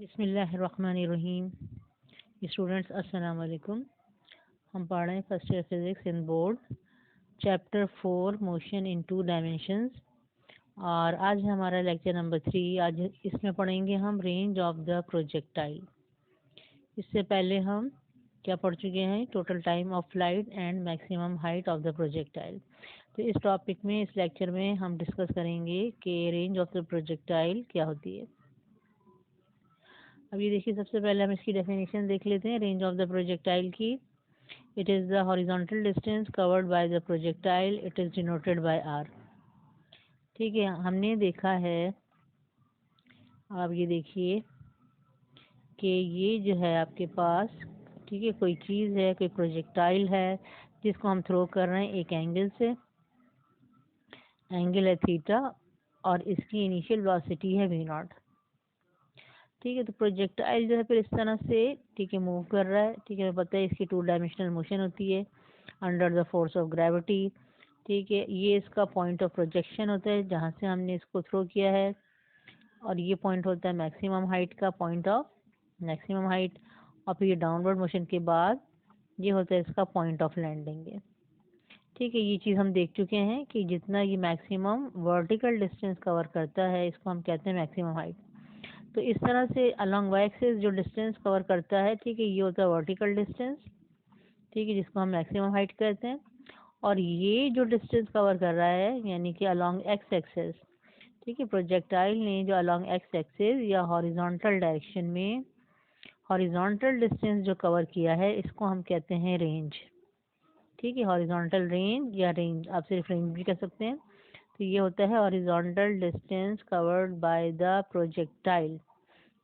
बिस्मिल्लाहिर्रहमानिर्रहीम। स्टूडेंट्स अस्सलाम वालेकुम। हम पढ़ रहे हैं first year physics in board chapter 4 motion in 2 dimensions और आज है हमारा लेक्चर नंबर 3। आज इसमें पढ़ेंगे हम रेंज ऑफ द प्रोजेक्टाइल। इससे पहले हम क्या पढ़ चुके हैं? Total time of flight and maximum height of the projectile. तो इस टॉपिक में इस लेक्चर में हम डिस्कस करेंगे कि रेंज ऑफ द प्रोजेक्टाइल क्या होती है। अब ये देखिए, सबसे पहले हम इसकी डेफिनेशन देख लेते हैं रेंज ऑफ द प्रोजेक्टाइल की। It is the horizontal distance covered by the projectile, it is denoted by R. ठीक है, हमने देखा है, आप ये देखिए कि ये जो है आपके पास, ठीक है, कोई चीज़ है, कोई प्रोजेक्टाइल है जिसको हम थ्रो कर रहे हैं एक एंगल से। एंगल है थीटा और इसकी इनिशियल वेलोसिटी है v0। ठीक है, तो प्रोजेक्टाइल जो है फिर इस तरह से, ठीक है, मूव कर रहा है। ठीक है, हमें पता है इसकी 2 डायमेंशनल मोशन होती है under the force of gravity. ठीक है, ये इसका पॉइंट ऑफ प्रोजेक्शन होता है जहाँ से हमने इसको थ्रो किया है, और ये पॉइंट होता है मैक्सिमम हाइट का, पॉइंट ऑफ मैक्सिमम हाइट। और फिर ये डाउनवर्ड मोशन के बाद ये होता है इसका पॉइंट ऑफ लैंडिंग है। ठीक है, ये चीज़ हम देख चुके हैं कि जितना ये मैक्सिमम वर्टिकल डिस्टेंस कवर करता है इसको हम कहते हैं मैक्सिमम हाइट। तो इस तरह से अलोंग वाई एक्सिस जो डिस्टेंस कवर करता है, ठीक है, ये होता है वर्टिकल डिस्टेंस, ठीक है, जिसको हम मैक्सिमम हाइट कहते हैं। और ये जो डिस्टेंस कवर कर रहा है यानी कि अलोंग एक्स एक्सिस, ठीक है, प्रोजेक्टाइल ने जो अलोंग एक्स एक्सिस या हॉरिजॉन्टल डायरेक्शन में हॉरिजॉन्टल डिस्टेंस जो कवर किया है इसको हम कहते हैं रेंज। ठीक है, हॉरिजॉन्टल रेंज या रेंज, आप सिर्फ रेंज भी कह सकते हैं। तो ये होता है horizontal distance covered by the projectile.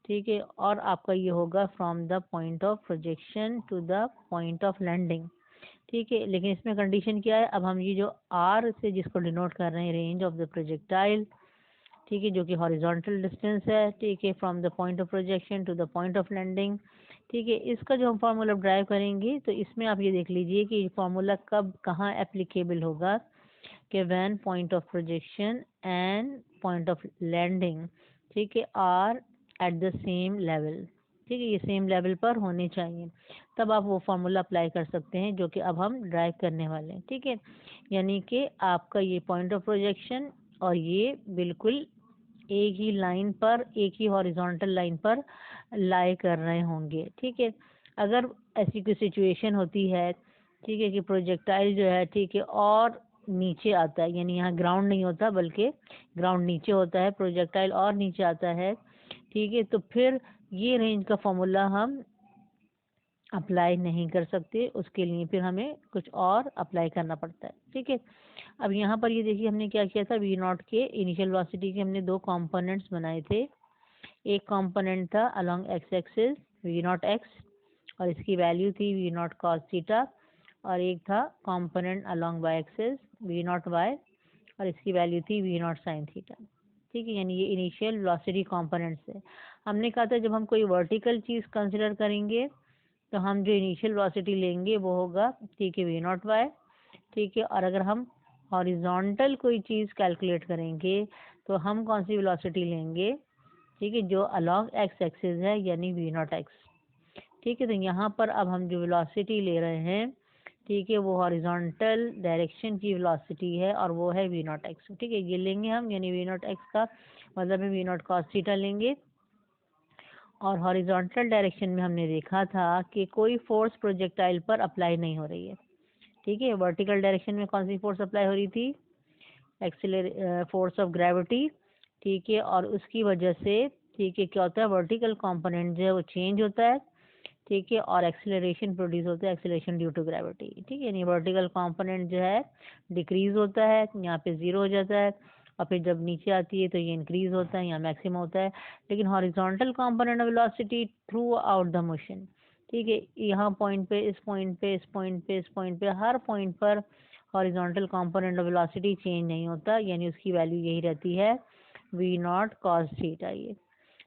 ठीक है, और आपका ये होगा from the point of projection to the point of landing. ठीक है, लेकिन इसमें कंडीशन क्या है? अब हम ये जो आर से जिसको डिनोट कर रहे हैं रेंज ऑफ द प्रोजेक्टाइल, ठीक है, जो कि हॉरिजॉन्टल डिस्टेंस है, ठीक है, from the point of projection to the point of landing. ठीक है, इसका जो हम फार्मूला ड्राइव करेंगे तो इसमें आप ये देख लीजिए कि फार्मूला कब कहाँ एप्लीकेबल होगा कि when point of projection and point of landing, ठीक है, are at the same level. ठीक है, ये सेम लेवल पर होने चाहिए, तब आप वो फार्मूला अप्लाई कर सकते हैं जो कि अब हम ड्राइव करने वाले हैं। ठीक है, यानी कि आपका ये पॉइंट ऑफ प्रोजेक्शन और ये बिल्कुल एक ही लाइन पर, एक ही हॉरिजॉन्टल लाइन पर लाई कर रहे होंगे। ठीक है, अगर ऐसी कोई सिचुएशन होती है, ठीक है, कि प्रोजेक्टाइल जो है, ठीक है, और नीचे आता है, यानी यहाँ ग्राउंड नहीं होता बल्कि ग्राउंड नीचे होता है, प्रोजेक्टाइल और नीचे आता है, ठीक है, तो फिर ये रेंज का फॉर्मूला हम अप्लाई नहीं कर सकते, उसके लिए फिर हमें कुछ और अप्लाई करना पड़ता है। ठीक है, अब यहाँ पर ये देखिए हमने क्या किया था, v0 के इनिशियल वेलोसिटी के हमने 2 कंपोनेंट्स बनाए थे। एक कंपोनेंट था along x axis v0 x और इसकी वैल्यू थी v0 cos थीटा, और एक था component along y axis v0 y और इसकी वैल्यू थी v0 sin थीटा। ठीक है, यानी ये इनिशियल वेलोसिटी कंपोनेंट्स है। हमने कहा था जब हम कोई वर्टिकल चीज़ कंसिडर करेंगे तो हम जो इनिशियल वेलोसिटी लेंगे वो होगा, ठीक है, v0 y। ठीक है, और अगर हम हॉरिजॉन्टल कोई चीज़ कैलकुलेट करेंगे तो हम कौन सी वेलोसिटी लेंगे? ठीक है, जो अलोंग एक्स एक्सिस है यानी v0 x। ठीक है, तो यहाँ पर अब हम जो वेलोसिटी ले रहे हैं, ठीक है, वो हॉरिजॉन्टल डायरेक्शन की वेलोसिटी है और वो है v0 x। ठीक है, ये लेंगे हम, यानी v0 x का मतलब है v0 cos थीटा लेंगे। और हॉरिजॉन्टल डायरेक्शन में हमने देखा था कि कोई फोर्स प्रोजेक्टाइल पर अप्लाई नहीं हो रही है। ठीक है, वर्टिकल डायरेक्शन में कौन सी फोर्स अप्लाई हो रही थी? Force of gravity. ठीक है, और उसकी वजह से, ठीक है, क्या होता है, वर्टिकल कंपोनेंट जो है वो चेंज होता है। ठीक है, और एक्सेलरेशन प्रोड्यूस होता है, एक्सेलरेशन ड्यू टू ग्रेविटी। ठीक है, यानी वर्टिकल कंपोनेंट जो है डिक्रीज होता है, यहाँ पे 0 हो जाता है, और फिर जब नीचे आती है तो ये इंक्रीज होता है, यहाँ मैक्सिमम होता है। लेकिन horizontal component of velocity through out the motion, ठीक है, यहाँ पॉइंट पे, इस पॉइंट पे, इस पॉइंट पे, इस पॉइंट पे, हर पॉइंट पर horizontal component of velocity change नहीं होता, यानी उसकी वैल्यू यही रहती है v0 cos थीटा ये।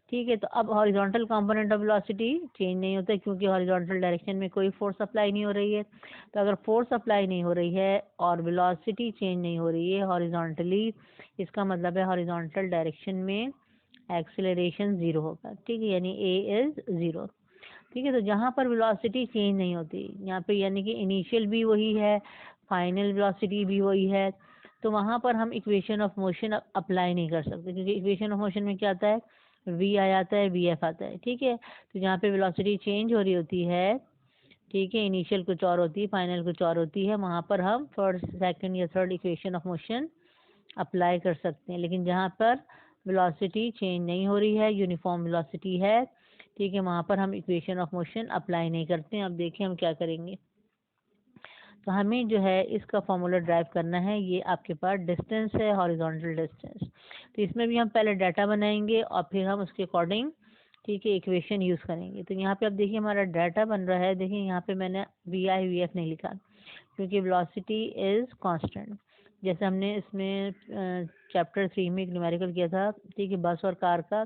ठीक है, तो अब horizontal component of velocity change नहीं होता क्योंकि हॉरिजॉन्टल डायरेक्शन में कोई फोर्स अप्लाई नहीं हो रही है। तो अगर फोर्स अप्लाई नहीं हो रही है और वेलोसिटी चेंज नहीं हो रही है हॉरिजॉन्टली, इसका मतलब है हॉरिजॉन्टल डायरेक्शन में एक्सेलरेशन 0 होगा, ठीक है, यानी a इज 0। ठीक है, तो जहाँ पर वेलोसिटी चेंज नहीं होती यहाँ पे, यानी कि इनिशियल भी वही है, फाइनल वेलोसिटी भी वही है, तो वहाँ पर हम इक्वेशन ऑफ मोशन अप्लाई नहीं कर सकते, क्योंकि इक्वेशन ऑफ मोशन में क्या आता है, वी आ जाता है, वी एफ आता है। ठीक है, तो जहाँ पे वेलोसिटी चेंज हो रही होती है, ठीक है, इनिशियल कुछ और होती है, फाइनल कुछ और होती है, वहाँ पर हम फर्स्ट सेकंड या third equation of motion apply कर सकते हैं। लेकिन जहाँ पर वेलोसिटी चेंज नहीं हो रही है, यूनिफॉर्म वेलोसिटी है, ठीक है, वहाँ पर हम इक्वेशन ऑफ मोशन अप्लाई नहीं करते हैं। अब देखिए हम क्या करेंगे। तो हमें जो है इसका फॉर्मूला ड्राइव करना है। ये आपके पास डिस्टेंस है, हॉरिजॉन्टल डिस्टेंस। तो इसमें भी हम पहले डाटा बनाएंगे और फिर हम उसके अकॉर्डिंग, ठीक है, इक्वेशन यूज़ करेंगे। तो यहाँ पे अब देखिए हमारा डाटा बन रहा है। देखिए यहाँ पे मैंने वी आई वी एफ नहीं लिखा, क्योंकि वेलोसिटी इज़ कांस्टेंट। जैसे हमने इसमें चैप्टर 3 में एक न्यूमेरिकल किया था, ठीक है, बस और कार का।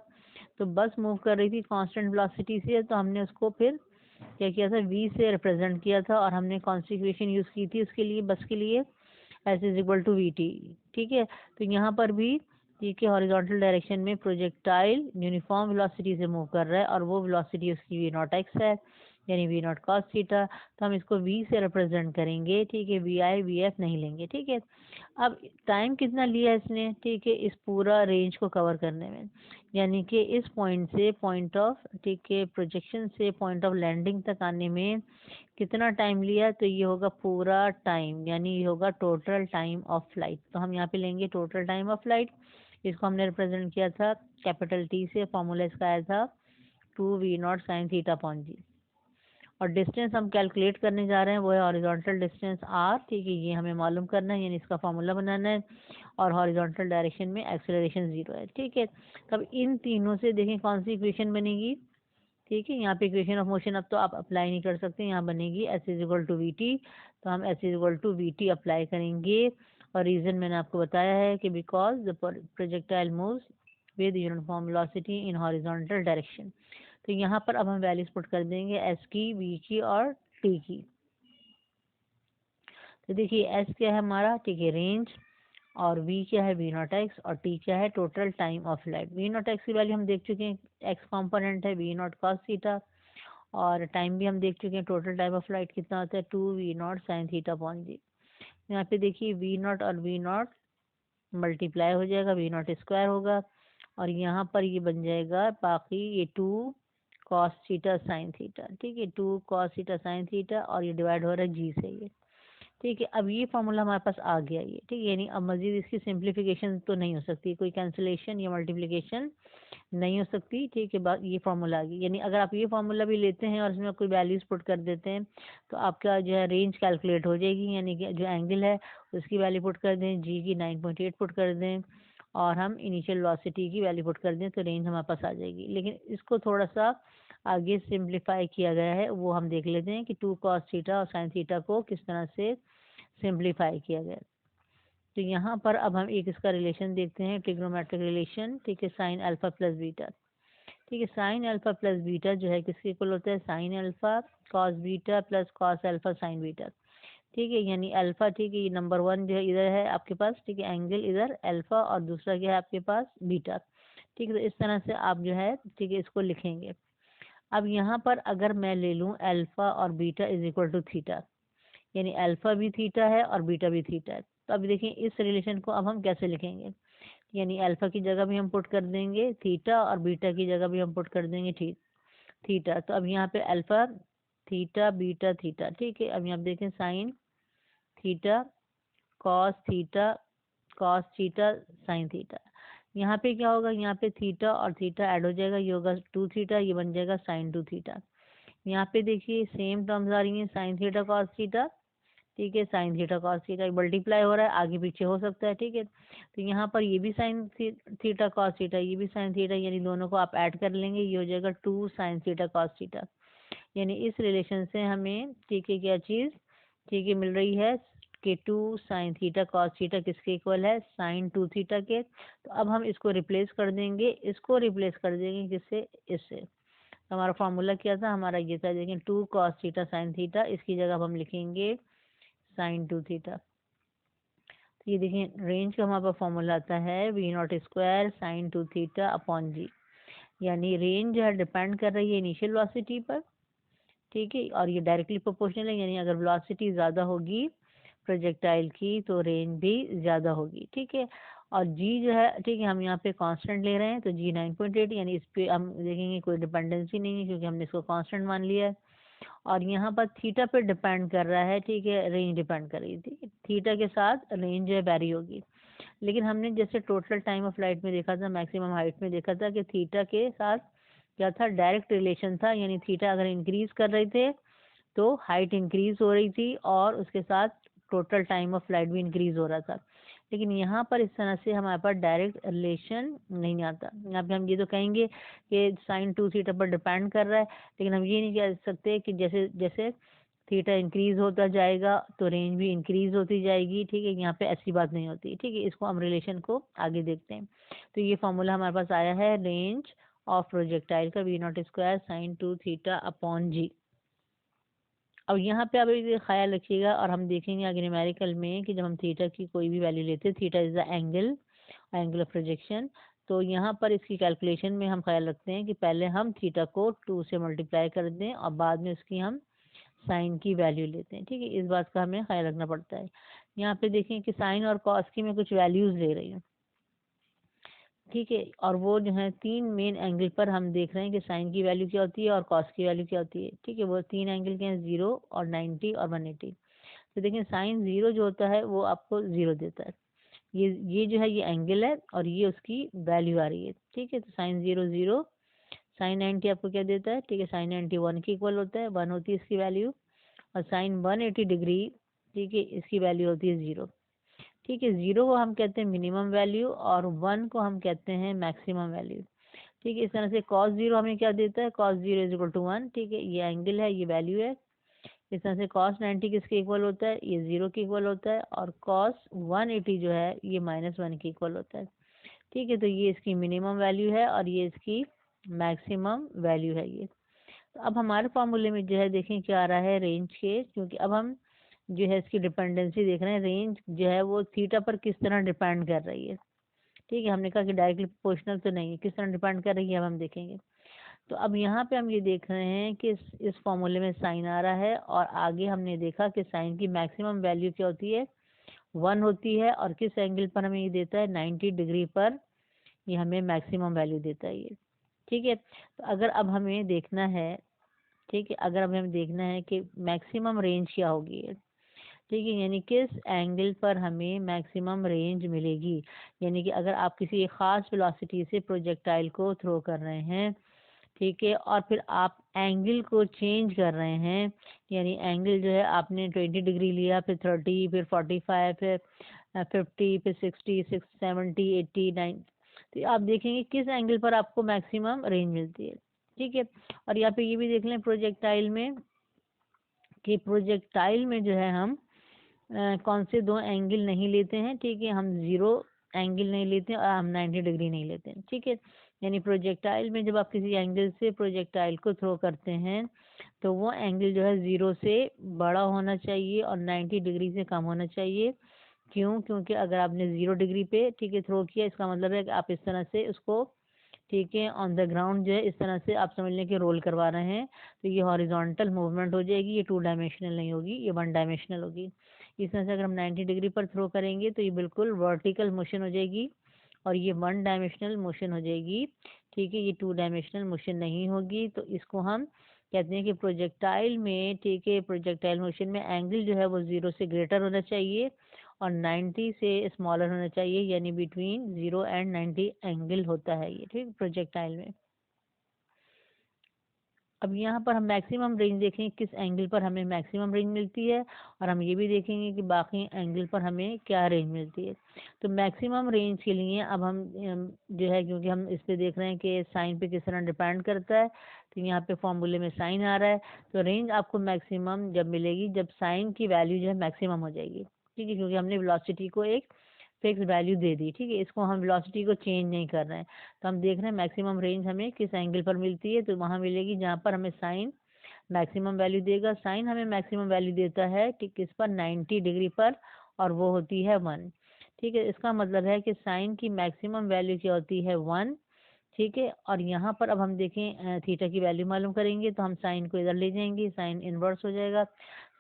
तो बस मूव कर रही थी कांस्टेंट वेलोसिटी से, तो हमने उसको फिर क्या किया था, वी से रिप्रेजेंट किया था, और हमने कौन सी इक्वेशन यूज़ की थी उसके लिए, बस के लिए, S is equal to V T. ठीक है, तो यहाँ पर भी, ठीक है, हॉरिजॉन्टल डायरेक्शन में प्रोजेक्टाइल यूनिफॉर्म वेलोसिटी से मूव कर रहा है, और वो वेलोसिटी उसकी वी नॉट एक्स है, यानी वी नॉट कॉस थीटा। तो हम इसको वी से रिप्रेजेंट करेंगे, ठीक है, वी आई वी एफ नहीं लेंगे। ठीक है, अब टाइम कितना लिया इसने, ठीक है, इस पूरा रेंज को कवर करने में, यानी कि इस पॉइंट से पॉइंट ऑफ, ठीक है, प्रोजेक्शन से पॉइंट ऑफ लैंडिंग तक आने में कितना टाइम लिया, तो ये होगा पूरा टाइम, यानी ये होगा टोटल टाइम ऑफ फ्लाइट। तो हम यहाँ पे लेंगे टोटल टाइम ऑफ फ्लाइट। इसको हमने रिप्रेजेंट किया था कैपिटल टी से, फॉर्मूला इसका आया था 2v0 sin theta upon g. और डिस्टेंस हम कैलकुलेट करने जा रहे हैं, वो है हॉरिजॉन्टल डिस्टेंस आर। ठीक है, ये हमें मालूम करना है, यानी इसका फॉर्मूला बनाना है। और हॉरिजॉन्टल डायरेक्शन में एक्सेलरेशन 0 है। ठीक है, तब इन तीनों से देखें कौन सी इक्वेशन बनेगी। ठीक है, यहाँ पे इक्वेशन ऑफ मोशन अब तो आप अप्लाई नहीं कर सकते, यहाँ बनेगी S is equal to V T. तो हम S is equal to V T apply करेंगे। और रीज़न मैंने आपको बताया है कि because the projectile moves with uniform velocity in horizontal direction. तो यहाँ पर अब हम वैल्यूज पुट कर देंगे एस की, वी की और टी की। तो देखिए एस क्या है हमारा, ठीक है, रेंज, और वी क्या है, वी नॉट एक्स, और टी क्या है, total time of flight. V naught x की वैल्यू हम देख चुके हैं, एक्स कॉम्पोनेंट है, वी नॉट कॉस थीटा। और टाइम भी हम देख चुके हैं, टोटल टाइम ऑफ फ्लाइट कितना होता है, 2v0 sine theta upon g. यहाँ पे देखिए वी नॉट और वी नॉट मल्टीप्लाई हो जाएगा, वी नॉट स्क्वायर होगा, और यहाँ पर ये बन जाएगा बाकी ये 2 कॉस थीटा साइन थीटा। ठीक है, 2 कॉस थीटा साइन थीटा, और ये डिवाइड हो रहा है जी से ये। ठीक है, अब ये फॉर्मूला हमारे पास आ गया ये। ठीक है, यानी अब मजीद इसकी सिंप्लीफिकेशन तो नहीं हो सकती, कोई कैंसिलेशन या मल्टीप्लिकेशन नहीं हो सकती। ठीक है, बात ये फार्मूला आ गई। यानी अगर आप ये फार्मूला भी लेते हैं और इसमें कोई वैल्यूज पुट कर देते हैं, तो आपका जो है रेंज कैलकुलेट हो जाएगी। यानी कि जो एंगल है उसकी वैल्यू पुट कर दें, जी की 9.8 पुट कर दें, और हम इनिशियल वेलोसिटी की वैल्यू पुट कर दें, तो रेंज हमारे पास आ जाएगी। लेकिन इसको थोड़ा सा आगे सिंप्लीफाई किया गया है, वो हम देख लेते हैं कि 2 कॉस थीटा और साइन थीटा को किस तरह से सिंप्लीफाई किया गया। तो यहाँ पर अब हम एक इसका रिलेशन देखते हैं, ट्रिग्नोमेट्रिक रिलेशन। ठीक है, साइन अल्फा प्लस बीटा। ठीक है, साइन अल्फा प्लस बीटा जो है किसके इक्वल होता है, sine alpha cos beta plus cos alpha sign beta. ठीक है, यानी अल्फा, ठीक है, ये नंबर 1 जो है इधर है आपके पास, ठीक है, एंगल इधर अल्फा, और दूसरा क्या है आपके पास, बीटा। ठीक है, तो इस तरह से आप जो है, ठीक है, इसको लिखेंगे। अब यहाँ पर अगर मैं ले लूँ अल्फा और beta is equal to theta, यानी अल्फा भी थीटा है और बीटा भी थीटा है, तो अब देखिए इस रिलेशन को अब हम कैसे लिखेंगे। यानी अल्फा की जगह भी हम पुट कर देंगे थीटा, और बीटा की जगह भी हम पुट कर देंगे थीटा। तो अब यहाँ पे अल्फा थीटा बीटा थीटा। ठीक है, अब यहाँ देखें sine theta cos theta sine theta. यहाँ पे क्या होगा, यहाँ पे थीटा और थीटा ऐड हो जाएगा, ये होगा 2 थीटा, ये बन जाएगा साइन 2 थीटा। यहाँ पे देखिए सेम टर्म्स आ रही हैं, साइन थीटा कॉस थीटा। ठीक है, sine theta cos theta multiply हो रहा है, आगे पीछे हो सकता है। ठीक है, तो यहाँ पर ये भी साइन थीटा कॉस थीटा, ये भी साइन थीटा, यानी दोनों को आप ऐड कर लेंगे, ये हो जाएगा 2 साइन थीटा कॉस थीटा। यानी इस रिलेशन से हमें, ठीक है, क्या चीज़, ठीक है, मिल रही है कि 2 साइन थीटा कॉस थीटा किसके इक्वल है, साइन 2 थीटा के। तो अब हम इसको रिप्लेस कर देंगे, इसको रिप्लेस कर देंगे किससे, इससे। तो हमारा फॉर्मूला क्या था, हमारा ये था, देखें 2 कॉस थीटा साइन थीटा, इसकी जगह अब हम लिखेंगे साइन 2 थीटा। तो ये देखिए रेंज का हमारे पास फॉर्मूला आता है V0² sin 2 थीटा अपॉन जी, यानी रेंज जो है डिपेंड कर रही है इनिशियल वेलोसिटी पर, ठीक है, और ये डायरेक्टली प्रोपोर्शनल है, यानी अगर वेलोसिटी ज़्यादा होगी प्रोजेक्टाइल की तो रेंज भी ज़्यादा होगी, ठीक है। और जी जो है, ठीक है, हम यहाँ पे कांस्टेंट ले रहे हैं तो जी 9.8, यानी इस पे हम देखेंगे कोई डिपेंडेंसी नहीं है क्योंकि हमने इसको कांस्टेंट मान लिया है। और यहाँ पर थीटा पे डिपेंड कर रहा है, ठीक है, रेंज डिपेंड कर रही थी, थीटा के साथ रेंज जो है वेरी होगी। लेकिन हमने जैसे टोटल टाइम ऑफ फ्लाइट में देखा था, मैक्सिमम हाइट में देखा था कि थीटा के साथ क्या था, डायरेक्ट रिलेशन था, यानी थीटा अगर इंक्रीज कर रहे थे तो हाइट इंक्रीज हो रही थी और उसके साथ टोटल टाइम ऑफ फ्लाइट भी इंक्रीज हो रहा था। लेकिन यहाँ पर इस तरह से हमारे पास डायरेक्ट रिलेशन नहीं आता। यहाँ पे हम ये तो कहेंगे कि साइन 2 थीटा पर डिपेंड कर रहा है, लेकिन हम ये नहीं कह सकते कि जैसे जैसे थीटा इंक्रीज होता जाएगा तो रेंज भी इंक्रीज होती जाएगी, ठीक है, यहाँ पे ऐसी बात नहीं होती, ठीक है। इसको हम रिलेशन को आगे देखते हैं। तो ये फॉर्मूला हमारे पास आया है रेंज ऑफ प्रोजेक्टाइल का V0² sin 2 थीटा अपॉन जी। अब यहाँ पे आप एक ख्याल रखिएगा और हम देखेंगे आगे न्यूमेरिकल में कि जब हम थीटा की कोई भी वैल्यू लेते हैं, theta is the angle of projection, तो यहाँ पर इसकी कैलकुलेशन में हम ख्याल रखते हैं कि पहले हम थीटा को 2 से मल्टीप्लाई कर दें और बाद में उसकी हम साइन की वैल्यू लेते हैं, ठीक है। इस बात का हमें ख्याल रखना पड़ता है। यहाँ पे देखें कि साइन और कॉस की मैं कुछ वैल्यूज ले रही हूँ, ठीक है, और वो जो है 3 मेन एंगल पर हम देख रहे हैं कि साइन की वैल्यू क्या होती है और कॉस की वैल्यू क्या होती है, ठीक है। वो 3 एंगल के हैं, 0 और 90 और 180। तो देखिए साइन 0 जो होता है वो आपको 0 देता है, ये जो है ये एंगल है और ये उसकी वैल्यू आ रही है, ठीक है। तो साइन 0 0, साइन 90 आपको क्या देता है, ठीक है, साइन 90 1 के इक्वल होता है, 1 होती है इसकी वैल्यू। और साइन 180 डिग्री, ठीक है, इसकी वैल्यू होती है 0, ठीक है। 0 को हम कहते हैं मिनिमम वैल्यू और 1 को हम कहते हैं मैक्सिमम वैल्यू, ठीक है। इस तरह से cos 0 हमें क्या देता है, cos 0 इज इक्वल टू 1, ठीक है, ये एंगल है, ये वैल्यू है। इस तरह से cos 90 किसके इक्वल होता है, ये 0 के इक्वल होता है, और cos 180 जो है ये -1 के इक्वल होता है, ठीक है। तो ये इसकी मिनिमम वैल्यू है और ये इसकी मैक्सिमम वैल्यू है ये। तो अब हमारे फॉर्मूले में जो है देखें क्या आ रहा है रेंज के, क्योंकि अब हम जो है इसकी डिपेंडेंसी देख रहे हैं, रेंज जो है वो थीटा पर किस तरह डिपेंड कर रही है, ठीक है। हमने कहा कि डायरेक्टली प्रोपोर्शनल तो नहीं है, किस तरह डिपेंड कर रही है अब हम देखेंगे। तो अब यहाँ पे हम ये देख रहे हैं कि इस फॉर्मूले में साइन आ रहा है और आगे हमने देखा कि साइन की मैक्सिमम वैल्यू क्या होती है, 1 होती है, और किस एंगल पर हमें ये देता है, 90 डिग्री पर ये हमें मैक्सिमम वैल्यू देता है ये, ठीक है। तो अगर अब हमें देखना है, ठीक है, अगर अब हमें देखना है कि मैक्सिमम रेंज क्या होगी, ठीक है, यानी किस एंगल पर हमें मैक्सिमम रेंज मिलेगी, यानी कि अगर आप किसी एक ख़ास वेलोसिटी से प्रोजेक्टाइल को थ्रो कर रहे हैं, ठीक है, और फिर आप एंगल को चेंज कर रहे हैं, यानी एंगल जो है आपने 20 डिग्री लिया, फिर 30, फिर 45, फिर 50, फिर 60, 70, 80, 90, तो आप देखेंगे किस एंगल पर आपको मैक्सिमम रेंज मिलती है, ठीक है। और यहाँ पे ये भी देख लें प्रोजेक्टाइल में कि प्रोजेक्टाइल में जो है हम कौन से 2 एंगल नहीं लेते हैं, ठीक है, हम 0 एंगल नहीं लेते और हम 90 डिग्री नहीं लेते हैं, ठीक है। यानी प्रोजेक्टाइल में जब आप किसी एंगल से प्रोजेक्टाइल को थ्रो करते हैं तो वो एंगल जो है 0 से बड़ा होना चाहिए और 90 डिग्री से कम होना चाहिए। क्यों, क्योंकि अगर आपने 0 डिग्री पे, ठीक है, थ्रो किया, इसका मतलब है कि आप इस तरह से उसको, ठीक है, ऑन द ग्राउंड जो है इस तरह से आप समझ लें कि रोल करवा रहे हैं, तो ये हॉरिजॉन्टल मूवमेंट हो जाएगी, ये 2 डायमेंशनल नहीं होगी, ये 1 डायमेंशनल होगी। इस तरह से अगर हम 90 डिग्री पर थ्रो करेंगे तो ये बिल्कुल वर्टिकल मोशन हो जाएगी और ये 1 डायमेंशनल मोशन हो जाएगी, ठीक है, ये 2 डायमेंशनल मोशन नहीं होगी। तो इसको हम कहते हैं कि प्रोजेक्टाइल में, ठीक है, प्रोजेक्टाइल मोशन में एंगल जो है वो 0 से ग्रेटर होना चाहिए और 90 से स्मॉलर होना चाहिए, यानी बिटवीन 0 एंड 90 एंगल होता है ये, ठीक, प्रोजेक्टाइल में। अब यहाँ पर हम मैक्सिमम रेंज देखेंगे किस एंगल पर हमें मैक्सिमम रेंज मिलती है और हम ये भी देखेंगे कि बाकी एंगल पर हमें क्या रेंज मिलती है। तो मैक्सिमम रेंज के लिए अब हम जो है, क्योंकि हम इस पे देख रहे हैं कि साइन पे किस तरह डिपेंड करता है, तो यहाँ पे फॉर्मूले में साइन आ रहा है, तो रेंज आपको मैक्सिमम जब मिलेगी जब साइन की वैल्यू जो है मैक्सिमम हो जाएगी, ठीक है, क्योंकि हमने वेलोसिटी को एक फिक्स वैल्यू दे दी, ठीक है, इसको हम वेलोसिटी को चेंज नहीं कर रहे हैं। तो हम देख रहे हैं मैक्सिमम रेंज हमें किस एंगल पर मिलती है, तो वहाँ मिलेगी जहाँ पर हमें साइन मैक्सिमम वैल्यू देगा। साइन हमें मैक्सिमम वैल्यू देता है, ठीक, किस पर, 90 डिग्री पर, और वो होती है 1। ठीक है। इसका मतलब है कि साइन की मैक्सिमम वैल्यू क्या होती है 1, ठीक है। और यहाँ पर अब हम देखें थीटा की वैल्यू मालूम करेंगे तो हम साइन को इधर ले जाएंगे, साइन इनवर्स हो जाएगा।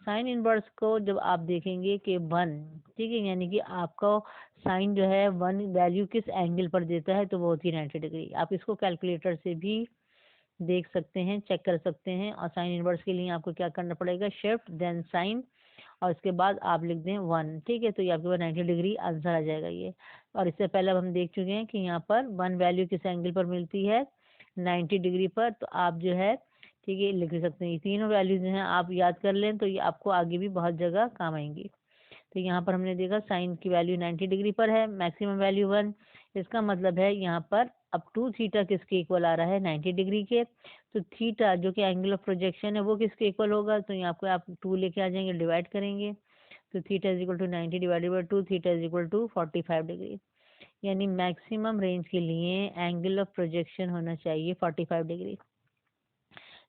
साइन इनवर्स को जब आप देखेंगे कि 1, ठीक है, यानी कि आपका साइन जो है 1 वैल्यू किस एंगल पर देता है तो वो होती है 90 डिग्री। आप इसको कैलकुलेटर से भी देख सकते हैं, चेक कर सकते हैं। और साइन इनवर्स के लिए आपको क्या करना पड़ेगा, शिफ्ट देन साइन और उसके बाद आप लिख दें 1, ठीक है। तो ये आपके पास 90 डिग्री आंसर आ जाएगा ये। और इससे पहले अब हम देख चुके हैं कि यहाँ पर 1 वैल्यू किस एंगल पर मिलती है, 90 डिग्री पर। तो आप जो है ठीक है लिख सकते हैं। ये तीनों वैल्यूज हैं, आप याद कर लें तो ये आपको आगे भी बहुत जगह काम आएंगी। तो यहाँ पर हमने देखा साइन की वैल्यू 90 डिग्री पर है, मैक्सिमम वैल्यू 1। इसका मतलब है यहाँ पर अब 2 थीटा किसके इक्वल आ रहा है, 90 डिग्री के। तो थीटा जो कि एंगल ऑफ प्रोजेक्शन है वो किसके इक्वल होगा, तो यहाँ पर आप 2 लेके आ जाएंगे, डिवाइड करेंगे। तो theta is equal to 90 divided by 2, theta is equal to 45 degree. यानी मैक्सिमम रेंज के लिए एंगल ऑफ प्रोजेक्शन होना चाहिए 45 डिग्री।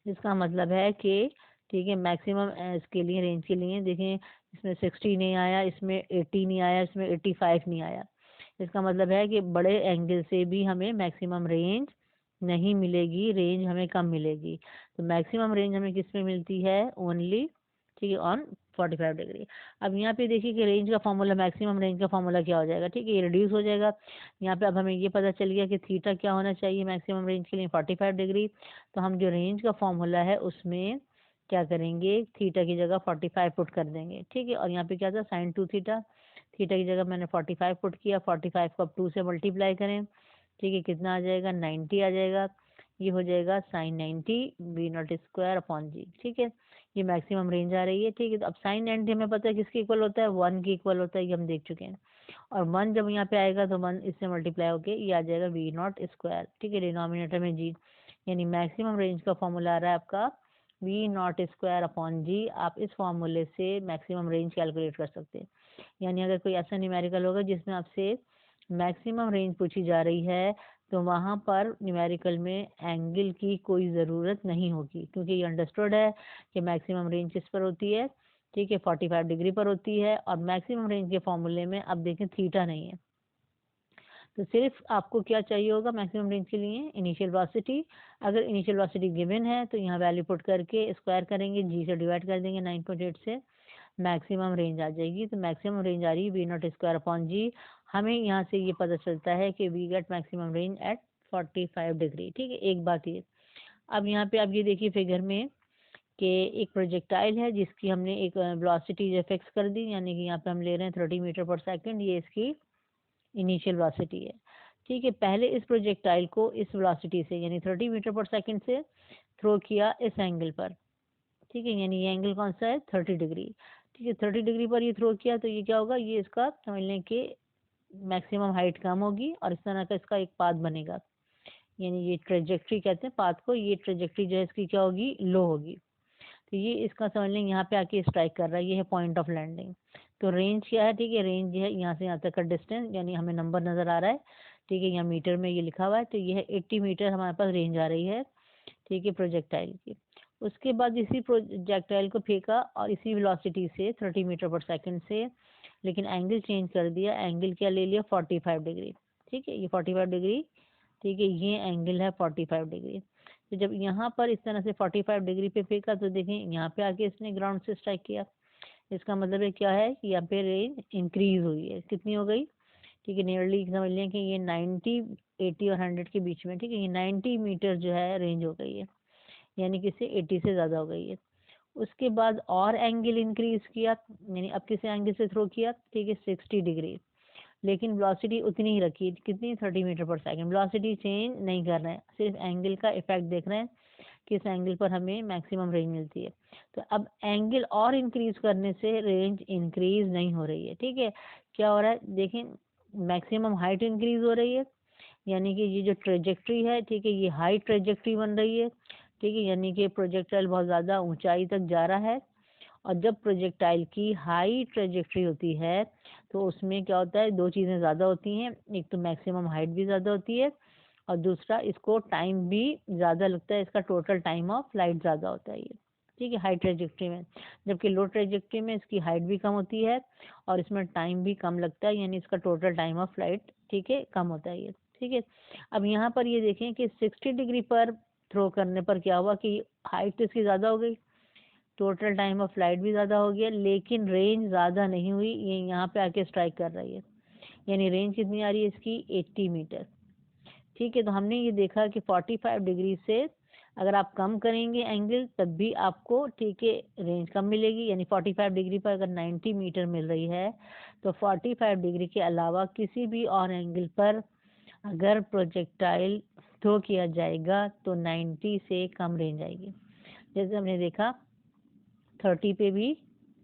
इसका मतलब है कि ठीक है मैक्सिमम इसके लिए रेंज के लिए देखें, इसमें 60 नहीं आया, इसमें 80 नहीं आया, इसमें 85 नहीं आया। इसका मतलब है कि बड़े एंगल से भी हमें मैक्सिमम रेंज नहीं मिलेगी, रेंज हमें कम मिलेगी। तो मैक्सिमम रेंज हमें किस में मिलती है, ओनली ठीक है ऑन 45 डिग्री। अब यहाँ पे देखिए कि रेंज का फॉर्मूला, मैक्सिमम रेंज का फॉर्मूला क्या हो जाएगा, ठीक है, ये रिड्यूस हो जाएगा। यहाँ पे अब हमें ये पता चल गया कि थीटा क्या होना चाहिए मैक्सिमम रेंज के लिए, 45 डिग्री। तो हम जो रेंज का फॉर्मूला है उसमें क्या करेंगे, थीटा की जगह 45 पुट कर देंगे, ठीक है। और यहाँ पे क्या था, साइन 2 थीटा, थीटा की जगह मैंने 45 पुट किया, 45 को अब 2 से मल्टीप्लाई करें, ठीक है, कितना आ जाएगा, 90 आ जाएगा। ये हो जाएगा sine 90 b naught square upon g, ठीक है। ये मैक्सिमम रेंज आ रही है, ठीक है। तो अब साइन 90 हमें पता है किसके इक्वल होता है, 1 के इक्वल होता है, ये हम देख चुके हैं। और 1 जब यहाँ पे आएगा तो 1 इससे मल्टीप्लाई होके ये आ जाएगा वी नॉट स्क्वायर, ठीक है, डिनोमिनेटर में जी। यानी मैक्सिमम रेंज का फॉर्मूला आ रहा है आपका वी नॉट स्क्वायर अपॉन जी। आप इस फॉर्मूले से मैक्सिमम रेंज कैलकुलेट कर सकते हैं। यानी अगर कोई ऐसा न्यूमेरिकल होगा जिसमें आपसे मैक्सिमम रेंज पूछी जा रही है तो वहाँ पर न्यूमेरिकल में एंगल की कोई ज़रूरत नहीं होगी, क्योंकि ये अंडरस्टूड है कि मैक्सिमम रेंज किस पर होती है, ठीक है, 45 डिग्री पर होती है। और मैक्सिमम रेंज के फॉर्मूले में अब देखें थीटा नहीं है, तो सिर्फ आपको क्या चाहिए होगा मैक्सिमम रेंज के लिए, इनिशियल वेलोसिटी। अगर इनिशियल वेलोसिटी गिवन है तो यहाँ वैल्यू पुट करके स्क्वायर करेंगे, जी से डिवाइड कर देंगे 9.8 से, मैक्सिमम रेंज आ जाएगी। तो मैक्सिमम रेंज आ रही है we naught square upon G. हमें यहाँ से ये पता चलता है कि we get maximum range at 45 degree, ठीक है। एक बात ये, अब यहाँ पे आप ये देखिए फिगर में कि एक प्रोजेक्टाइल है जिसकी हमने एक वेलोसिटी जो फिक्स कर दी, यानी कि यहाँ पे हम ले रहे हैं 30 मीटर पर सेकंड, ये इसकी इनिशियल वेलोसिटी है, ठीक है। पहले इस प्रोजेक्टाइल को इस वेलोसिटी से यानी 30 मीटर पर सेकंड से थ्रो किया इस एंगल पर, ठीक है, यानी ये एंगल कौन सा है, 30 डिग्री, ठीक है। 30 डिग्री पर ये थ्रो किया तो ये क्या होगा, ये इसका समझ लें कि मैक्सिमम हाइट कम होगी और इस तरह का इसका एक पाथ बनेगा, यानी ये ट्रेजेक्ट्री कहते हैं पाथ को, ये ट्रेजेक्ट्री जो है इसकी क्या होगी, लो होगी। तो ये इसका समझ लें यहाँ पे आके स्ट्राइक कर रहा है, ये है पॉइंट ऑफ लैंडिंग। तो रेंज क्या है, ठीक है, रेंज है यहाँ से यहाँ तक का डिस्टेंस, यानी हमें नंबर नज़र आ रहा है, ठीक है, यहाँ मीटर में ये लिखा हुआ है। तो ये है 80 मीटर हमारे पास रेंज आ रही है, ठीक है, प्रोजेक्टाइल की। उसके बाद इसी प्रोजेक्टाइल को फेंका और इसी वेलोसिटी से 30 मीटर पर सेकंड से, लेकिन एंगल चेंज कर दिया, एंगल क्या ले लिया, 45 डिग्री, ठीक है, ये 45 डिग्री, ठीक है, ये एंगल है 45 डिग्री। तो जब यहाँ पर इस तरह से 45 डिग्री पे फेंका तो देखें यहाँ पे आके इसने ग्राउंड से स्ट्राइक किया, इसका मतलब है क्या है कि यहाँ पे रेंज इंक्रीज हुई है, कितनी हो गई, ठीक है, नियरली समझ लें कि ये 90, 80 और 100 के बीच में, ठीक है, ये 90 मीटर जो है रेंज हो गई है, यानी कि इससे 80 से ज़्यादा हो गई है। उसके बाद और एंगल इंक्रीज किया, यानी अब किस एंगल से थ्रो किया, ठीक है, 60 डिग्री, लेकिन वेलोसिटी उतनी ही रखी, कितनी, 30 मीटर पर सेकंड। वेलोसिटी चेंज नहीं कर रहे हैं, सिर्फ एंगल का इफेक्ट देख रहे हैं, किस एंगल पर हमें मैक्सिमम रेंज मिलती है। तो अब एंगल और इंक्रीज करने से रेंज इंक्रीज नहीं हो रही है, ठीक है। क्या हो रहा है, देखें, मैक्सिमम हाइट इंक्रीज हो रही है, यानी कि ये जो ट्रेजेक्ट्री है, ठीक है, ये हाई ट्रेजेक्ट्री बन रही है, ठीक है, यानी कि प्रोजेक्टाइल बहुत ज़्यादा ऊंचाई तक जा रहा है। और जब प्रोजेक्टाइल की हाई ट्रेजेक्ट्री होती है तो उसमें क्या होता है, दो चीज़ें ज़्यादा होती हैं, एक तो मैक्सिमम हाइट भी ज़्यादा होती है और दूसरा इसको टाइम भी ज़्यादा लगता है, इसका टोटल टाइम ऑफ फ्लाइट ज़्यादा होता है ये, ठीक है, हाई ट्रेजेक्ट्री में, जबकि लो ट्रेजेक्ट्री में इसकी हाइट भी कम होती है और इसमें टाइम भी कम लगता है, यानी इसका टोटल टाइम ऑफ फ्लाइट ठीक है कम होता है ये। ठीक है, अब यहाँ पर ये देखें कि 60 डिग्री पर थ्रो करने पर क्या हुआ कि हाइट तो इसकी ज़्यादा हो गई, टोटल टाइम ऑफ फ्लाइट भी ज़्यादा हो गया, लेकिन रेंज ज़्यादा नहीं हुई, ये यहाँ पे आके स्ट्राइक कर रही है, यानी रेंज कितनी आ रही है इसकी 80 मीटर। ठीक है, तो हमने ये देखा कि 45 डिग्री से अगर आप कम करेंगे एंगल तब भी आपको ठीक है रेंज कम मिलेगी, यानी 45 डिग्री पर अगर 90 मीटर मिल रही है तो 45 डिग्री के अलावा किसी भी और एंगल पर अगर प्रोजेक्टाइल थ्रो किया जाएगा तो 90 से कम रेंज आएगी। जैसे हमने देखा 30 पे भी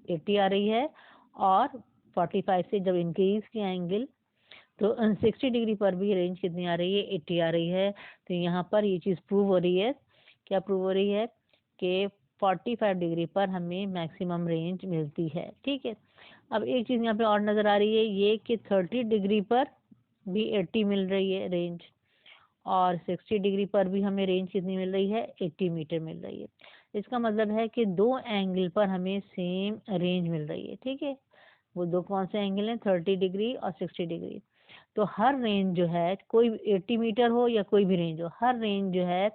80 आ रही है और 45 से जब इंक्रीज किया एंगल तो 60 डिग्री पर भी रेंज कितनी आ रही है 80 आ रही है। तो यहाँ पर ये चीज़ प्रूव हो रही है, क्या प्रूव हो रही है कि 45 डिग्री पर हमें मैक्सिमम रेंज मिलती है। ठीक है, अब एक चीज़ यहाँ पे और नज़र आ रही है ये कि 30 डिग्री पर भी 80 मिल रही है रेंज और 60 डिग्री पर भी हमें रेंज कितनी मिल रही है 80 मीटर मिल रही है। इसका मतलब है कि दो एंगल पर हमें सेम रेंज मिल रही है। ठीक है, वो दो कौन से एंगल हैं 30 डिग्री और 60 डिग्री। तो हर रेंज जो है कोई 80 मीटर हो या कोई भी रेंज हो, हर रेंज जो है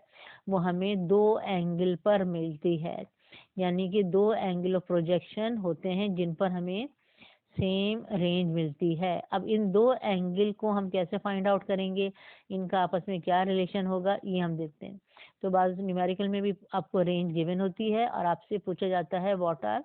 वो हमें दो एंगल पर मिलती है, यानी कि दो एंगल ऑफ प्रोजेक्शन होते हैं जिन पर हमें सेम रेंज मिलती है। अब इन दो एंगल को हम कैसे फाइंड आउट करेंगे, इनका आपस में क्या रिलेशन होगा ये हम देखते हैं। तो बाज़ न्यूमेरिकल में भी आपको रेंज गिवन होती है और आपसे पूछा जाता है what are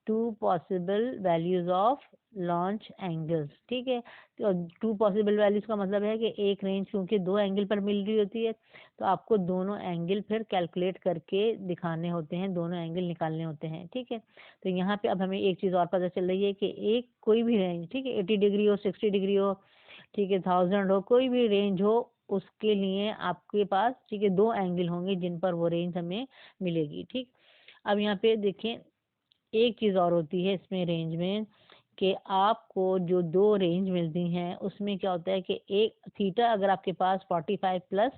two possible values of launch angles. ठीक है, तो टू पॉसिबल वैल्यूज का मतलब है कि एक रेंज क्योंकि दो एंगल पर मिल रही होती है तो आपको दोनों एंगल फिर कैलकुलेट करके दिखाने होते हैं, दोनों एंगल निकालने होते हैं। ठीक है, तो यहाँ पे अब हमें एक चीज़ और पता चल रही है कि एक कोई भी रेंज ठीक है 80 डिग्री हो 60 डिग्री हो ठीक है 1000 हो कोई भी रेंज हो उसके लिए आपके पास ठीक है दो एंगल होंगे जिन पर वो रेंज हमें मिलेगी। ठीक, अब यहाँ पे देखें एक चीज़ और होती है इसमें रेंज में कि आपको जो दो रेंज मिलती हैं उसमें क्या होता है कि एक थीटा अगर आपके पास 45 प्लस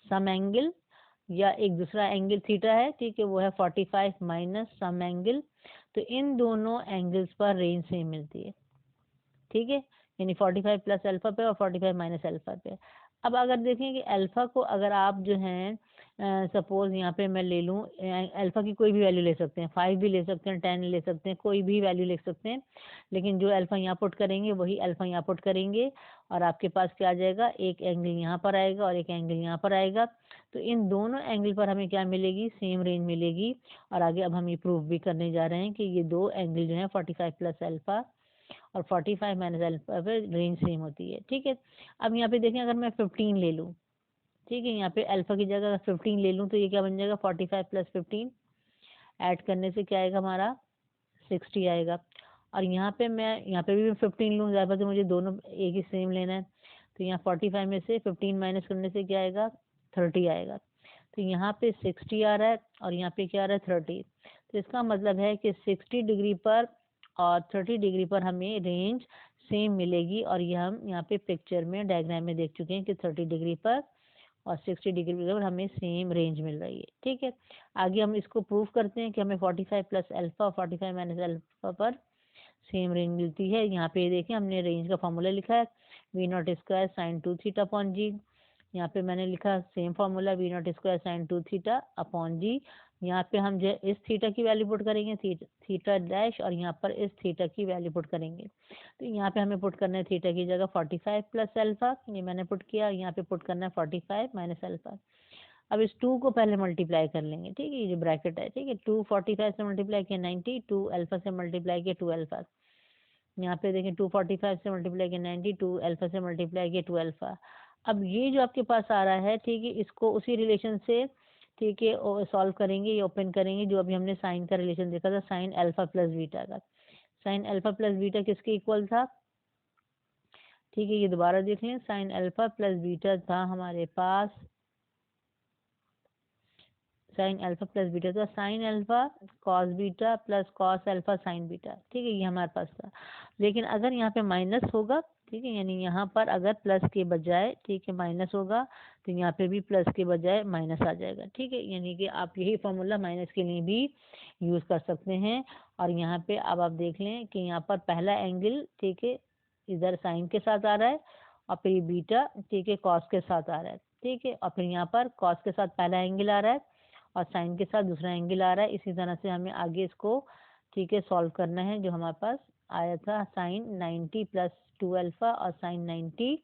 सम एंगल या एक दूसरा एंगल थीटा है ठीक है वो है 45 माइनस सम एंगल, तो इन दोनों एंगल्स पर रेंज सेम मिलती है। ठीक है, यानी 45 प्लस अल्फा पे और 45 माइनस अल्फा पे। अब अगर देखें कि अल्फा को अगर आप जो हैं सपोज यहाँ पे मैं ले लूँ अल्फा की कोई भी वैल्यू ले सकते हैं 5 भी ले सकते हैं 10 ले सकते हैं कोई भी वैल्यू ले सकते हैं, लेकिन जो अल्फा यहाँ पुट करेंगे वही अल्फा यहाँ पुट करेंगे और आपके पास क्या आ जाएगा एक एंगल यहाँ पर आएगा और एक एंगल यहाँ पर आएगा। तो इन दोनों एंगल पर हमें क्या मिलेगी सेम रेंज मिलेगी और आगे अब हम ये प्रूव भी करने जा रहे हैं कि ये दो एंगल जो है 45 प्लस अल्फा और 45 माइनस अल्फा पे रेंज सेम होती है। ठीक है, अब यहाँ पे देखें अगर मैं 15 ले लूँ ठीक है यहाँ पे अल्फा की जगह 15 ले लूँ तो ये क्या बन जाएगा 45 प्लस 15 ऐड करने से क्या आएगा हमारा 60 आएगा। और यहाँ पे भी मैं 15 लूँ ज़्यादा तो मुझे दोनों एक ही सेम लेना है, तो यहाँ 45 में से 15 माइनस करने से क्या आएगा 30 आएगा। तो यहाँ पे 60 आ रहा है और यहाँ पे क्या आ रहा है 30, तो इसका मतलब है कि 60 डिग्री पर और 30 डिग्री पर हमें रेंज सेम मिलेगी और ये हम यहाँ पे पिक्चर में डायग्राम में देख चुके हैं कि 30 डिग्री पर और 60 डिग्री पर हमें सेम रेंज मिल रही है। ठीक है, आगे हम इसको प्रूव करते हैं कि हमें 45 प्लस अल्फा और 45 माइनस अल्फा पर सेम रेंज मिलती है। यहाँ पे देखें हमने रेंज का फॉर्मूला लिखा है we naught square sine 2 theta upon g, यहाँ पे मैंने लिखा same formula v naught square sine 2 theta upon g. यहाँ पे हम जो इस थीटा की वैल्यू पुट करेंगे थीटा डैश और यहाँ पर इस थीटा की वैल्यू पुट करेंगे। तो यहाँ पे हमें पुट करना है थीटा की जगह 45 प्लस अल्फा, ये मैंने पुट किया, यहाँ पे पुट करना है 45 माइनस अल्फा। अब इस 2 को पहले मल्टीप्लाई कर लेंगे। ठीक है, ये जो ब्रैकेट है ठीक है 2 45 से मल्टीप्लाई किया 90, 2 अल्फा से मल्टीप्लाई किया 2 अल्फा, यहाँ पे देखें 245 से मल्टीप्लाई किया 90, 2 अल्फा से मल्टीप्लाई किया 2 अल्फा। अब ये जो आपके पास आ रहा है ठीक है इसको उसी रिलेशन से ठीक है सॉल्व करेंगे, ये ओपन करेंगे जो अभी हमने साइन का रिलेशन देखा था साइन अल्फा प्लस बीटा का। साइन अल्फा प्लस बीटा किसके इक्वल था ठीक है ये दोबारा देख लें, साइन अल्फा प्लस बीटा था हमारे पास साइन अल्फा प्लस बीटा, तो sine alpha cos beta plus cos alpha sign beta, ठीक है, ये हमारे पास था। लेकिन अगर यहाँ पे माइनस होगा, ठीक है, यानी यहाँ पर अगर प्लस के बजाय, ठीक है, माइनस होगा तो यहाँ पे भी प्लस के बजाय माइनस आ जाएगा, ठीक है, यानी कि आप यही फॉर्मूला माइनस के लिए भी यूज़ कर सकते हैं। और यहाँ पे अब आप देख लें कि यहाँ पर पहला एंगल, ठीक है, इधर साइन के साथ आ रहा है और फिर बीटा, ठीक है, कॉस के साथ आ रहा है, ठीक है, और फिर यहाँ पर कॉस के साथ पहला एंगल आ रहा है और साइन के साथ दूसरा एंगल आ रहा है। इसी तरह से हमें आगे इसको, ठीक है, सॉल्व करना है। जो हमारे पास आया था साइन 90 प्लस 2 अल्फ़ा और साइन 90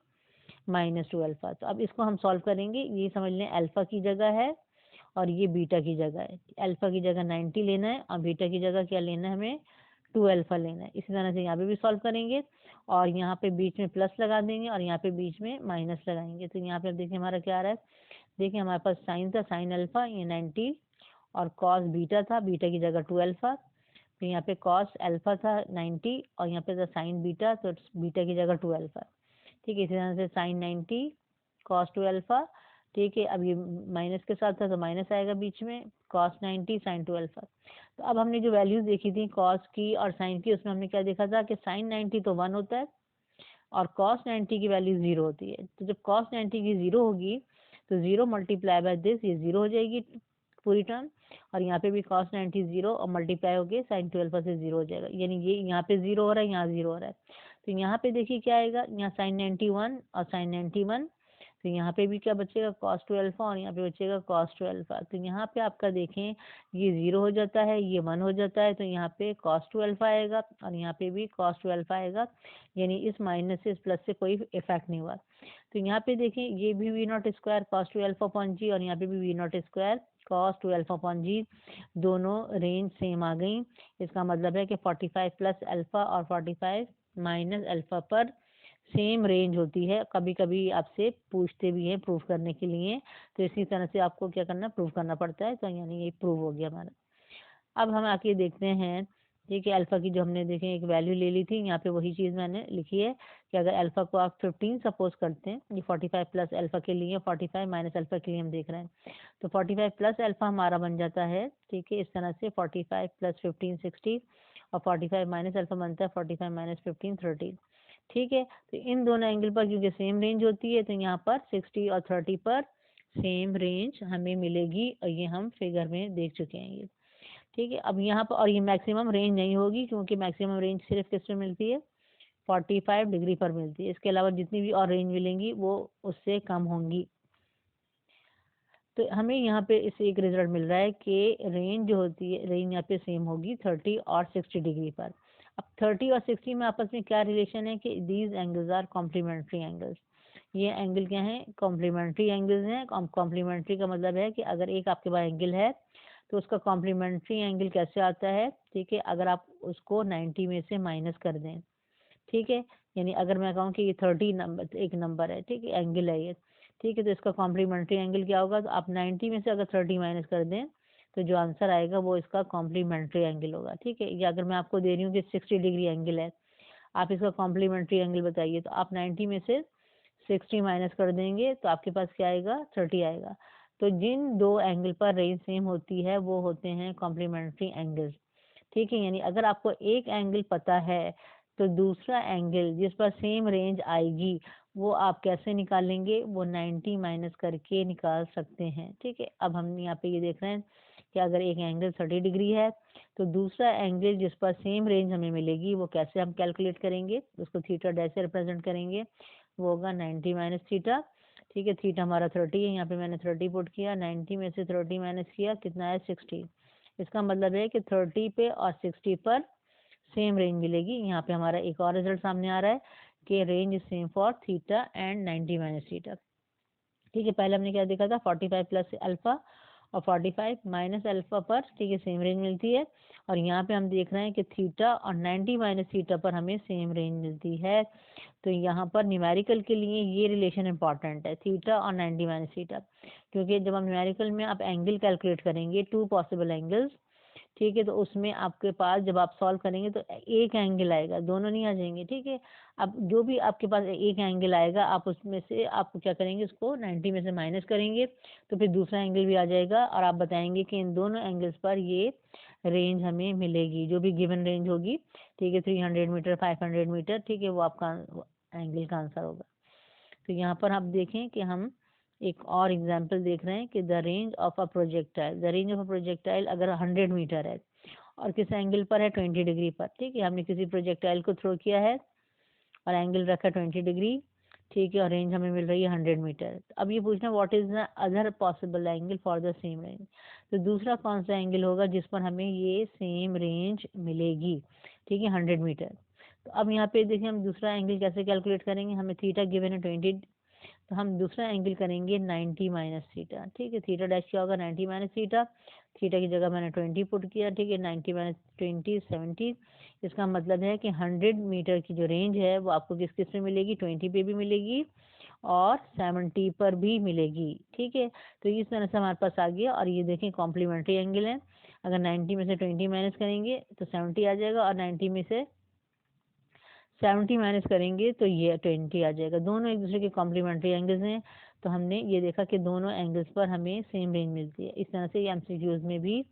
माइनस 2 अल्फ़ा, तो अब इसको हम सॉल्व करेंगे। ये समझ लें अल्फ़ा की जगह है और ये बीटा की जगह है। अल्फ़ा की जगह 90 लेना है और बीटा की जगह क्या लेना है, हमें 2 अल्फ़ा लेना है। इसी तरह से यहाँ पे भी सॉल्व करेंगे और यहाँ पे बीच में प्लस लगा देंगे और यहाँ पे बीच में माइनस लगाएंगे। तो यहाँ पे अब देखिए हमारा क्या आ रहा है, देखिए हमारे पास साइन था, साइन अल्फ़ा ये 90 और कॉस बीटा था, बीटा की जगह 2 अल्फ़ा, फिर यहाँ पे कॉस अल्फ़ा था 90 और यहाँ पे था साइन बीटा, तो बीटा की जगह 2 अल्फ़ा, ठीक है। इसी तरह से साइन 90 कॉस 2 अल्फ़ा, ठीक है, अब ये माइनस के साथ था तो माइनस आएगा बीच में, कॉस 90 साइन 2 अल्फ़ा। तो अब हमने जो वैल्यूज़ देखी थी कॉस की और साइन की, उसमें हमने क्या देखा था कि साइन 90 तो 1 होता है और कॉस 90 की वैल्यू 0 होती है। तो जब कॉस 90 की 0 होगी तो 0 मल्टीप्लाई बाय दिस, ये 0 हो जाएगी पूरी टर्म, और यहाँ पे भी कॉस 90 0 और मल्टीप्लाई हो गए साइन 2 अल्फ़ा से 0 हो जाएगा, यानी ये यहाँ पे 0 हो रहा है, यहाँ 0 हो रहा है। तो यहाँ पे देखिए क्या आएगा, यहाँ साइन 91 और साइन 91, तो यहाँ पे भी क्या बचेगा कॉस 2 अल्फ़ा और यहाँ पे बचेगा कॉस 2 अल्फ़ा। तो यहाँ पे आपका देखें ये 0 हो जाता है, ये 1 हो जाता है, तो यहाँ पे कॉस 2 अल्फ़ा आएगा और यहाँ पे भी कॉस 2 अल्फ़ा आएगा, यानी इस माइनस से इस प्लस से कोई इफेक्ट नहीं हुआ। तो यहाँ पे देखें ये भी v naught square cos 2 alpha upon g और यहाँ पे भी v naught square cos 2 alpha upon g, दोनों रेंज सेम आ गई। इसका मतलब है कि 45 प्लस अल्फ़ा और 45 माइनस अल्फ़ा पर सेम रेंज होती है। कभी कभी आपसे पूछते भी हैं प्रूफ करने के लिए, तो इसी तरह से आपको क्या करना, प्रूफ करना पड़ता है। तो यानी ये प्रूव हो गया हमारा। अब हम आके देखते हैं, ठीक है, अल्फ़ा की जो हमने देखें एक वैल्यू ले ली थी, यहाँ पे वही चीज़ मैंने लिखी है कि अगर अल्फ़ा को आप 15 सपोज करते हैं, ये 45 प्लस अल्फ़ा के लिए, 45 माइनस अल्फ़ा के लिए हम देख रहे हैं, तो 45 प्लस अल्फ़ा हमारा बन जाता है, ठीक है, इस तरह से 45 प्लस 15 60 और 45 माइनस अल्फ़ा बनता है 45 माइनस 15 30, ठीक है। तो इन दोनों एंगल पर क्योंकि सेम रेंज होती है तो यहाँ पर 60 और 30 पर सेम रेंज हमें मिलेगी और ये हम फिगर में देख चुके हैं ये, ठीक है। अब यहाँ पर और ये मैक्सिमम रेंज नहीं होगी क्योंकि मैक्सिमम रेंज सिर्फ किस में मिलती है, 45 डिग्री पर मिलती है। इसके अलावा जितनी भी और रेंज मिलेंगी वो उससे कम होंगी। तो हमें यहाँ पे इससे एक रिजल्ट मिल रहा है कि रेंज जो होती है, रेंज यहाँ पे सेम होगी 30 और 60 डिग्री पर। अब 30 और 60 में आपस में क्या रिलेशन है कि these angles are complementary angles. ये एंगल क्या हैं, कॉम्प्लीमेंट्री एंगल्स हैं। कॉम्प्लीमेंट्री का मतलब है कि अगर एक आपके पास एंगल है तो उसका कॉम्प्लीमेंट्री एंगल कैसे आता है, ठीक है, अगर आप उसको 90 में से माइनस कर दें, ठीक है, यानी अगर मैं कहूँ कि ये 30 नंबर एक नंबर है, ठीक है, एंगल है ये, ठीक है, तो इसका कॉम्प्लीमेंट्री एंगल क्या होगा, तो आप 90 में से अगर 30 माइनस कर दें तो जो आंसर आएगा वो इसका कॉम्प्लीमेंट्री एंगल होगा, ठीक है। या अगर मैं आपको दे रही हूँ कि 60 डिग्री एंगल है, आप इसका कॉम्प्लीमेंट्री एंगल बताइए, तो आप 90 में से 60 माइनस कर देंगे तो आपके पास क्या आएगा, 30 आएगा। तो जिन दो एंगल पर रेंज सेम होती है वो होते हैं कॉम्प्लीमेंट्री एंगल्स, ठीक है। यानी अगर आपको एक एंगल पता है तो दूसरा एंगल जिस पर सेम रेंज आएगी वो आप कैसे निकालेंगे, वो 90 माइनस करके निकाल सकते हैं, ठीक है। अब हम यहाँ पे ये देख रहे हैं कि अगर एक एंगल 30 डिग्री है तो दूसरा एंगल जिस पर सेम रेंज हमें मिलेगी वो कैसे हम कैलकुलेट करेंगे, उसको थीटा डैश से रिप्रेजेंट करेंगे, वो होगा 90 माइनस थीटा, ठीक है। थीटा हमारा 30 है, यहाँ पे मैंने 30 पुट किया, 90 में से 30 माइनस किया, कितना है 60। इसका मतलब है कि 30 पे और 60 पर सेम रेंज मिलेगी। यहाँ पे हमारा एक और रिजल्ट सामने आ रहा है कि range is same for theta and 90 minus theta, ठीक है। पहले हमने क्या देखा था, 45 प्लस अल्फा और 45 माइनस अल्फा पर, ठीक है, सेम रेंज मिलती है। और यहाँ पे हम देख रहे हैं कि थीटा और 90 माइनस थीटा पर हमें सेम रेंज मिलती है। तो यहाँ पर न्यूमेरिकल के लिए ये रिलेशन इंपॉर्टेंट है, थीटा और 90 माइनस थीटा, क्योंकि जब हम न्यूमेरिकल में आप एंगल कैलकुलेट करेंगे, टू पॉसिबल एंगल्स, ठीक है। तो उसमें आपके पास जब आप सॉल्व करेंगे तो एक एंगल आएगा, दोनों नहीं आ जाएंगे, ठीक है। अब जो भी आपके पास एक एंगल आएगा आप उसमें से आप क्या करेंगे, उसको 90 में से माइनस करेंगे तो फिर दूसरा एंगल भी आ जाएगा, और आप बताएंगे कि इन दोनों एंगल्स पर ये रेंज हमें मिलेगी, जो भी गिवन रेंज होगी, ठीक है, 300 मीटर, 500 मीटर, ठीक है, वो आपका एंगल का आंसर होगा। तो यहाँ पर आप देखें कि हम एक और एग्जाम्पल देख रहे हैं कि the range of a projectile, the range of a projectile अगर 100 मीटर है और किस एंगल पर है, 20 डिग्री पर, ठीक है। हमने किसी प्रोजेक्टाइल को थ्रो किया है और एंगल रखा 20 डिग्री, ठीक है, और रेंज हमें मिल रही है 100 मीटर। अब ये पूछना what is the other possible angle for the same range, तो दूसरा कौन सा एंगल होगा जिस पर हमें ये सेम रेंज मिलेगी, ठीक है, 100 मीटर। तो अब यहाँ पे देखिए हम दूसरा एंगल कैसे कैलकुलेट करेंगे, हमें थीटा गिवन है 20, तो हम दूसरा एंगल करेंगे 90 माइनस थीटा, ठीक है। थीटा डैश क्या होगा, 90 माइनस थीटा, थीटा की जगह मैंने 20 पुट किया, ठीक है, 90 माइनस 20 70। इसका मतलब है कि 100 मीटर की जो रेंज है वो आपको किस किस में मिलेगी, 20 पे भी मिलेगी और 70 पर भी मिलेगी, ठीक है। तो इस तरह से हमारे पास आ गया, और ये देखें कॉम्प्लीमेंट्री एंगल है, अगर 90 में से 20 माइनस करेंगे तो 70 आ जाएगा, और 90 में से 70 माइनस करेंगे तो ये 20 आ जाएगा। दोनों एक दूसरे के कॉम्प्लीमेंट्री एंगल्स हैं, तो हमने ये देखा कि दोनों एंगल्स पर हमें सेम रेंज मिलती है। इस तरह से ये एमसीक्यूज में भी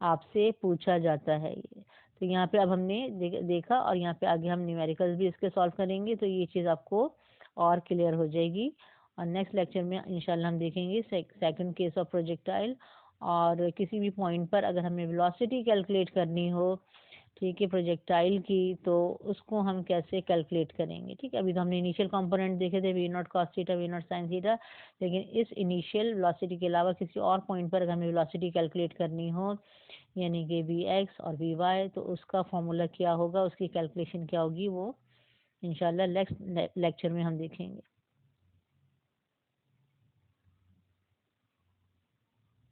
आपसे पूछा जाता है ये। तो यहाँ पे अब हमने देखा, और यहाँ पे आगे हम न्यूमेरिकल्स भी इसके सॉल्व करेंगे, तो ये चीज़ आपको और क्लियर हो जाएगी। और नेक्स्ट लेक्चर में इंशाल्लाह हम देखेंगे सेकंड केस ऑफ प्रोजेक्टाइल, और किसी भी पॉइंट पर अगर हमें वेलोसिटी कैलकुलेट करनी हो, ठीक है, प्रोजेक्टाइल की, तो उसको हम कैसे कैलकुलेट करेंगे, ठीक है। अभी तो हमने इनिशियल कंपोनेंट देखे थे, V naught cos theta, V naught sine theta, लेकिन इस इनिशियल वेलोसिटी के अलावा किसी और पॉइंट पर अगर हमें वेलोसिटी कैलकुलेट करनी हो, यानी कि वी एक्स और वी वाई, तो उसका फॉर्मूला क्या होगा, उसकी कैलकुलेशन क्या होगी, वो इंशाल्लाह नेक्स्ट लेक्चर में हम देखेंगे।